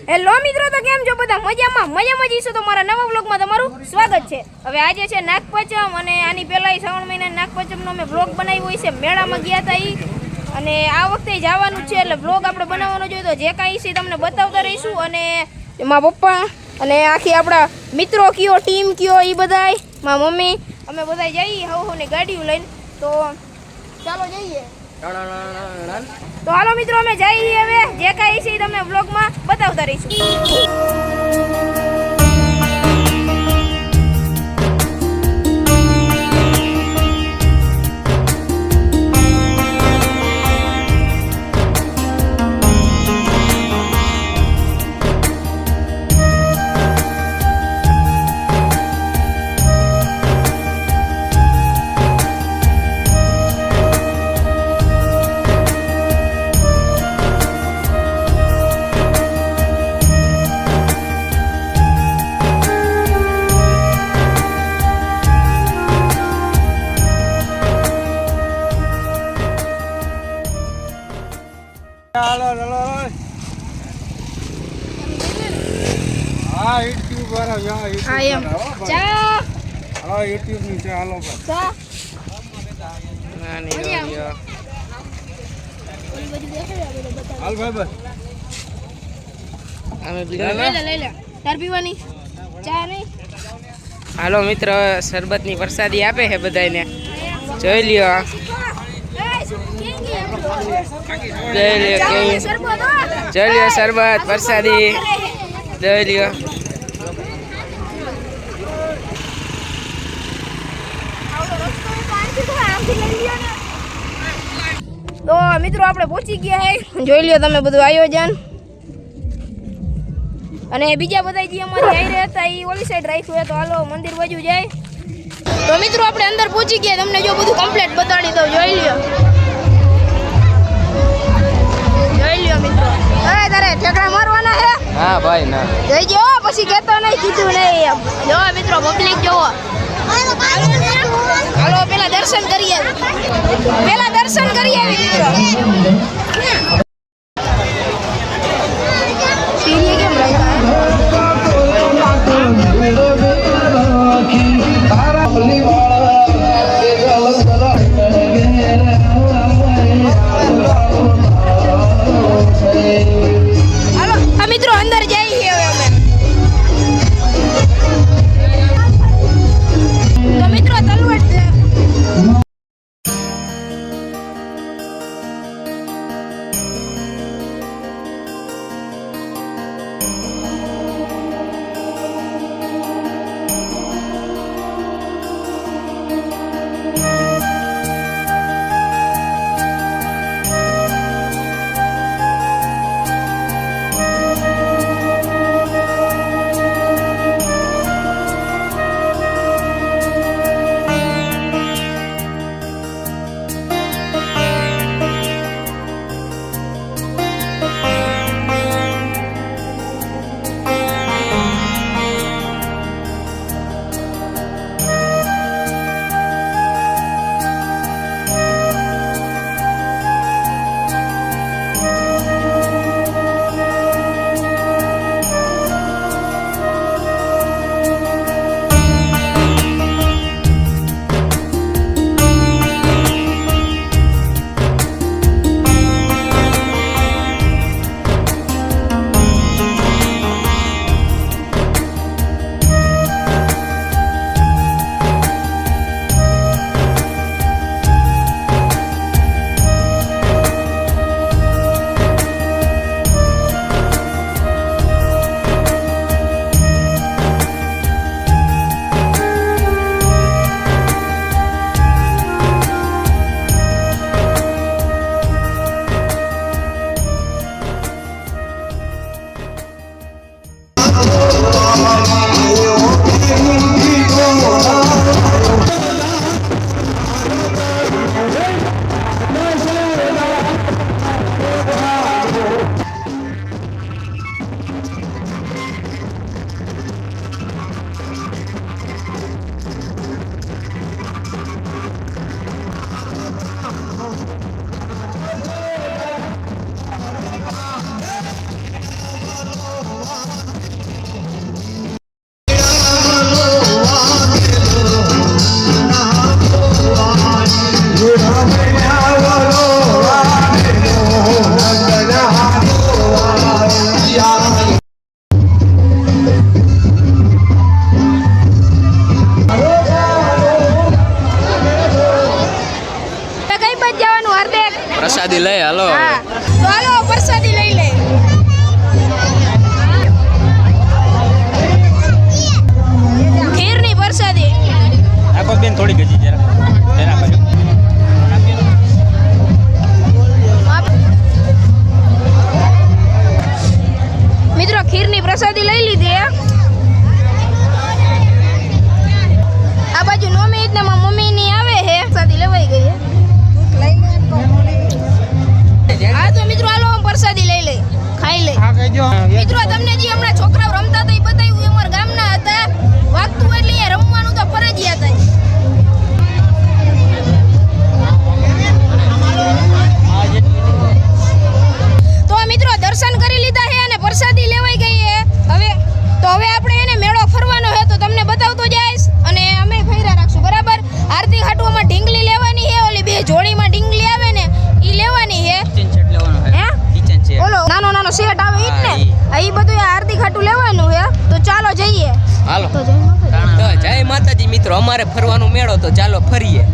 Hello મિત્રો, તો કેમ છો બધા? મજામાં જઈશું તો મારા નવા વ્લોગમાં તમારું સ્વાગત છે. હવે આજે છે નાગપંચમ અને આની પહેલાં શ્રાવણ મહિના નાગપંચમનો મેં વ્લોગ બનાવ્યો હોય છે. મેળામાં ગયા હતા અને આ વખતે જવાનું છે એટલે વ્લોગ આપણે બનાવવાનો જોઈએ. તો જે કાંઈ છે તમને બતાવતા રહીશું. અને મારા પપ્પા અને આખી આપણા મિત્રો કયો ટીમ કયો એ બધાય મારા મમ્મી અમે બધા જઈએ હવની ગાડીઓ લઈને. તો ચાલો જઈએ. તો હાલો મિત્રો, અમે જઈએ. હવે જે કાંઈ છે તમને વ્લોગમાં બતાવતા રહીશું. હાલો મિત્ર, શરબતની પ્રસાદી આપે છે બધાને, જોઈ લ્યો. જોઈ લ્યો શરબત પ્રસાદી, જોઈ લ્યો. તો મિત્રો આપણે પહોંચી ગયા હે, જોઈ લ્યો તમે બધું આયોજન. અને બીજા બધા જે અમારી આઈ હતા એ ઓલી સાઈડ રાખ્યું. તો હાલો મંદિર બાજુ જાય. તો મિત્રો આપણે અંદર પહોંચી ગયા. તમને જો બધું કમ્પ્લીટ બતાડી દઉં, જોઈ લ્યો. જોઈ લ્યો મિત્રો. અરે તારે ઠેકડા મારવાના હે? હા ભાઈ, ના જઈ જો, પછી કહેતો નહીં, કીધું નહીં એમ. જો મિત્રો પબ્લિક જોવો. હાલો પેલા દર્શન કરીએ. મિત્રો સીડી કેમ હાલો મિત્રો અંદર જઈએ હવે અમે. તો મિત્રો તલવટ પ્રસાદી લઈ લીધી. આ બાજુ નોમી ને મારા મમ્મી ની આવે છે, પ્રસાદી લેવાઈ ગઈ છે. હા તો મિત્રો હાલો પ્રસાદી લઈ લઈ, ખાઈ લઈ. મિત્રો તમને જે હમણાં છોકરાઓ રમતા હતા એ બતાવ્યું, અમારા ગામના હતા. વાગતું એટલે અહીંયા રમવાનું તો ફરજિયાત જ. તો મિત્રો દર્શન કરી લીધા છે અને પ્રસાદી લેવાઈ ગઈ છે. હવે આપણે એને મેળો ફરવાનો છે તો તમને બતાવતો જઈશ અને અમે ફેરા રાખશું, બરાબર. આરતી હાટુમાં ઢીંગલી લેવાની છે, ઓલી બે જોડીમાં ઢીંગલી આવે ને ઈ લેવાની છે. ઓલો નાનો સેટ આવે ઈ જ ને, ઈ બધું આરતી ખાટું લેવાનું છે. તો ચાલો જઈએ. હાલો તો જય માતાજી મિત્રો, અમારે ફરવાનો મેળો તો ચાલો ફરીએ.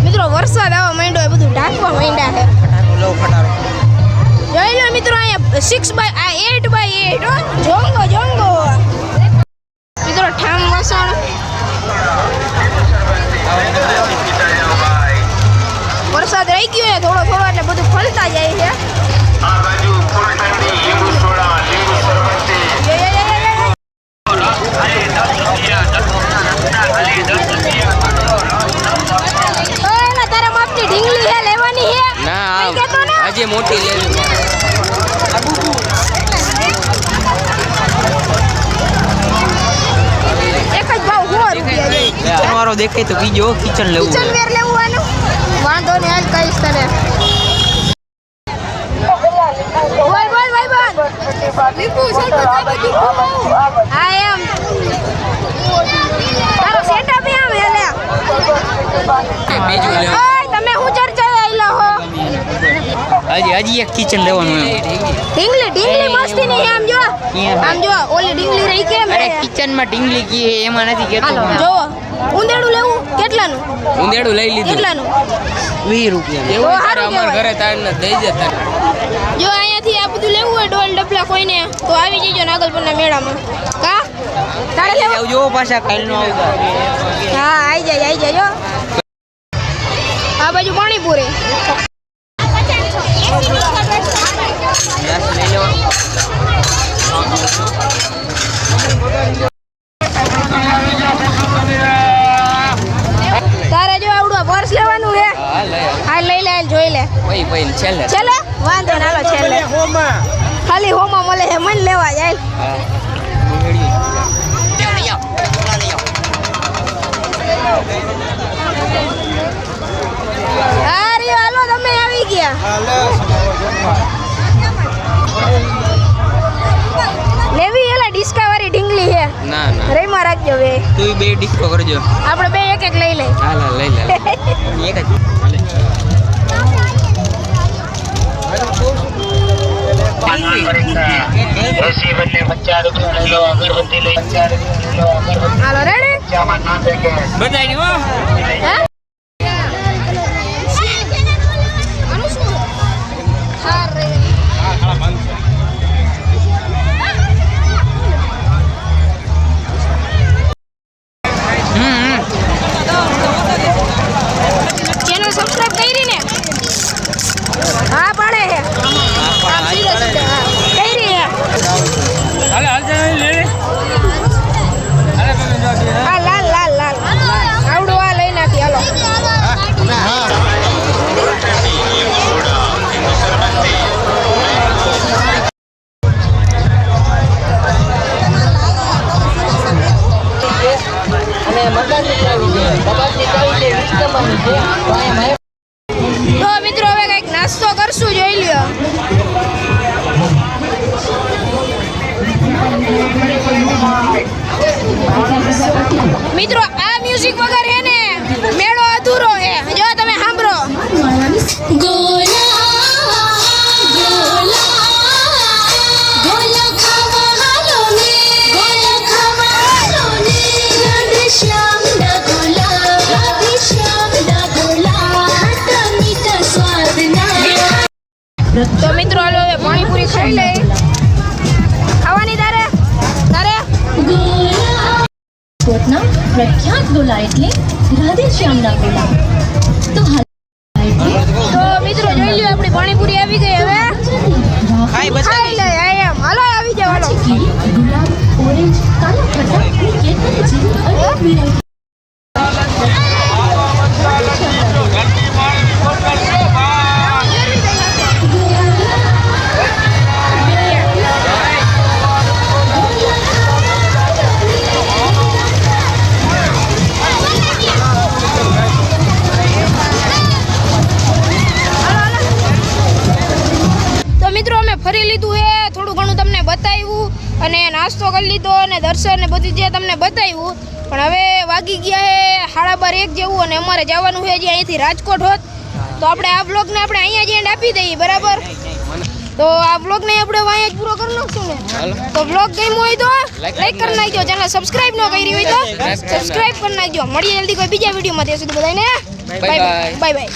મિત્રો વરસાદ આવવા માંડ્યો, એ બધું ઢાંકવા માંડ્યા છે. જોઈ લો મિત્રો અહીંયા 6x8 જોંગો મિત્રો ઠામ વસાણ. વરસાદ રહી ગયો ને થોડો એટલે બધું ફળતા જાય છે. તારા માપની ઢીંગલી હે લેવાની હે? ના આજે મોટી લેવી. એક જ ભાવ 100 રૂપિયા. તમારો દેખાય તો બીજો કિચન લેવું. કિચન વેર લેવાનું વાંધો ને આજ કઈશ તને. બોલ ભાઈ બોલ. લીપુ સરપંચ આ બાજુ. હા એમ તારો સેટઅપ એમ હે લે. બીજું લેવું. ઓય તમે હું ચર્ચા આઈલા હો. હજી એક કિચન લેવાનું. ઢીંગલી મસ્તી ની આમ જો ઓલી ઢીંગલી રહી કેમ? અરે કિચન માં ઢીંગલી કી એમાં નથી કેતો. જો ઉંદેડું લેવું કેટલાનું? ઉંદેડું લઈ લીધું. કેટલાનું? 20 રૂપિયા. એવું તારે અમાર ઘરે તારને દઈ દે તાર. જો અહીંયાથી આ બધું લેવું હોય ડોલ ડબલા કોઈને તો આવી જજો નાગલપુરના મેળામાં. કા તારે લેવું? જો પાછા કાલનો આવતા. હા આઈ જાય જો. આ બાજુ પાણીપુરી. લઈ લેવા. તારે જો આવડું પર્સ લેવાનું હે? હા લઈ લે જોઈ લે. પઈ છેલ્લે વાંધો ના લો છેલ્લે. ખાલી હોમાં મળે હે મન લેવા જાય. અરે હાલો તમે આવી ગયા. લેવી એલા ડિસ્કા વાળી ઢીંગલી હે? ના રેમાં રાખજો બે. તું બે ડિસ્કો કરજો. આપણે બે એક લઈ લઈ. હાલ લઈ લે. એક જ. હાલો રેડી બધાય હો. હે આનું શું? હા રે ચેનલ સબસ્ક્રાઇબ કરી ને? હા પાડે હે. આમ સીધે હા કરી હે. હાલ લે. હા લાલ આવડું આ લઈ નાખી હાલો. મિત્રો આ મ્યુઝિક વગર હે ને મેળો અધૂરો હે. જો તમે સાંભળો. ગોલા ગોલા ગોલા ખાવા હાલો ને ગોલા ખાવા હાલો ને રાધે શ્યામ ના ગોલા ખાટા મીઠા સ્વાદ ના. તો મિત્રો હાલો હવે પાણીપુરી ખાઈ લે. ખાવાની તારે તારે કોટના પ્રખ્યાત ગોલા એટલે રાધે શ્યામના ગોલા. તો તો મિત્રો જોઈ લ્યો આપણી પાણીપુરી આવી ગઈ. હવે ખાઈ લે. એમ હાલો આવી જાવ હાલો. ગુલાબ ઓરેન્જ કાલા ખટ્ટા અને કેસરી જેવી અનેક વેરાયટી. તો મિત્રો અમે ફરી લીધું હે, થોડું ઘણું તમને બતાવ્યું અને નાસ્તો કરી લીધો અને દર્શન ને બધી જે તમને બતાવ્યું. પણ હવે વાગી ગયા હે 12:30 જેવું અને અમારે જવાનું છે જે અહીંથી રાજકોટ હોત. તો આપણે આ બ્લોગને આપણે અહીંયા જ એન્ડ આપી દઈએ, બરાબર? તો આ બ્લોગને આપણે અહીંયા જ પૂરો કરી નાખશું ને. તો બ્લોગ ગમ્યો હોય તો લાઈક કરી નાખજો. ચેનલ સબસ્ક્રાઇબ ન કરી હોય તો સબસ્ક્રાઇબ કરી નાખજો. મળીએ જલ્દી કોઈ બીજા વિડીયોમાં. ત્યાં સુધી બધાને બાય બાય.